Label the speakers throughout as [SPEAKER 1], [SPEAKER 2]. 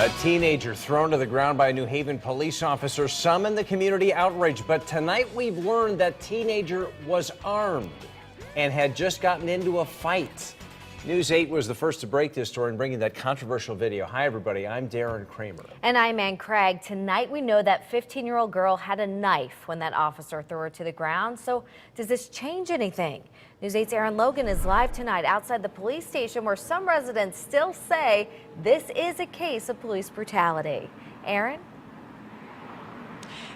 [SPEAKER 1] A teenager thrown to the ground by a New Haven police officer summoned the community outrage. But tonight we've learned that teenager was armed and had just gotten into a fight. News 8 was the first to break this story and bring you that controversial video. Hi, everybody. I'm Darren Kramer.
[SPEAKER 2] And I'm Ann Craig. Tonight we know that 15-year-old girl had a knife when that officer threw her to the ground. So does this change anything? News 8's Aaron Logan is live tonight outside the police station where some residents still say this is a case of police brutality. Aaron?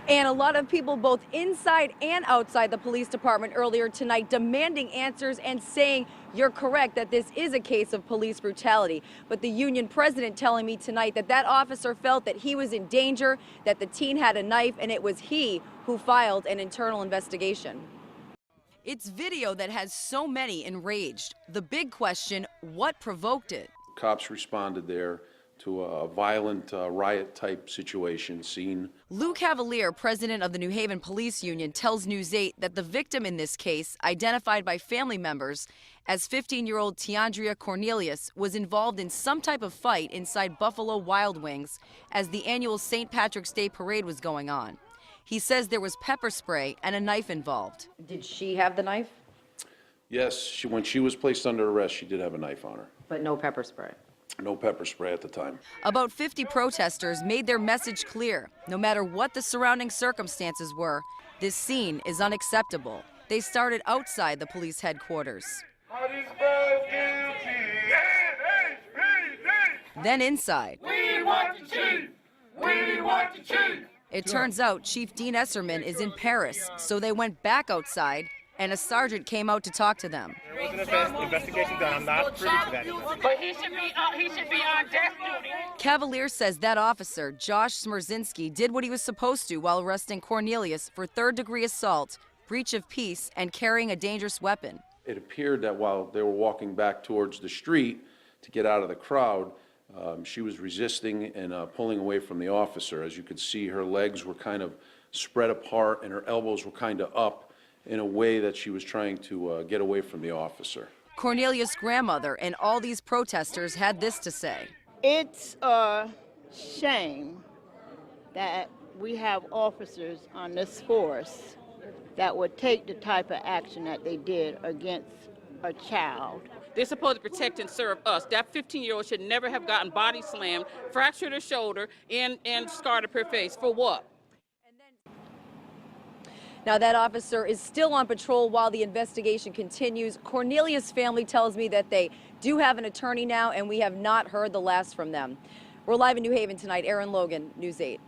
[SPEAKER 3] And a lot of people both inside and outside the police department earlier tonight demanding answers and saying you're correct that this is a case of police brutality. But the union president telling me tonight that that officer felt that he was in danger, that the teen had a knife, and it was he who filed an internal investigation. It's video that has so many enraged. The big question, what provoked it?
[SPEAKER 4] Cops responded there to a violent riot-type situation scene.
[SPEAKER 3] Lou Cavalier, president of the New Haven Police Union, tells News 8 that the victim in this case, identified by family members as 15-year-old Tiandria Cornelius, was involved in some type of fight inside Buffalo Wild Wings as the annual St. Patrick's Day parade was going on. He says there was pepper spray and a knife involved. Did she have the knife?
[SPEAKER 4] Yes, when she was placed under arrest, she did have a knife on her.
[SPEAKER 3] But no pepper spray.
[SPEAKER 4] No pepper spray at the time.
[SPEAKER 3] About 50 protesters made their message clear. No matter what the surrounding circumstances were, this scene is unacceptable. They started outside the police headquarters. Then inside.
[SPEAKER 5] We want the chief! We want the chief!
[SPEAKER 3] It turns out Chief Dean Esserman is in Paris, so they went back outside and a sergeant came out to talk to them.
[SPEAKER 6] There was an investigation done. I'm not privy to that investigation.
[SPEAKER 5] But he should be on death duty.
[SPEAKER 3] Cavalier says that officer, Josh Smierczynski, did what he was supposed to while arresting Cornelius for third-degree assault, breach of peace, and carrying a dangerous weapon.
[SPEAKER 4] It appeared that while they were walking back towards the street to get out of the crowd, she was resisting and pulling away from the officer. As you could see, her legs were kind of spread apart and her elbows were kind of up in a way that she was trying to get away from the officer.
[SPEAKER 3] Cornelius' grandmother and all these protesters had this to say.
[SPEAKER 7] It's a shame that we have officers on this force that would take the type of action that they did against a child.
[SPEAKER 8] They're supposed to protect and serve us. That 15-year-old should never have gotten body slammed, fractured her shoulder, and scarred up her face. For what?
[SPEAKER 3] Now, that officer is still on patrol while the investigation continues. Cornelius' family tells me that they do have an attorney now, and we have not heard the last from them. We're live in New Haven tonight. Aaron Logan, News 8.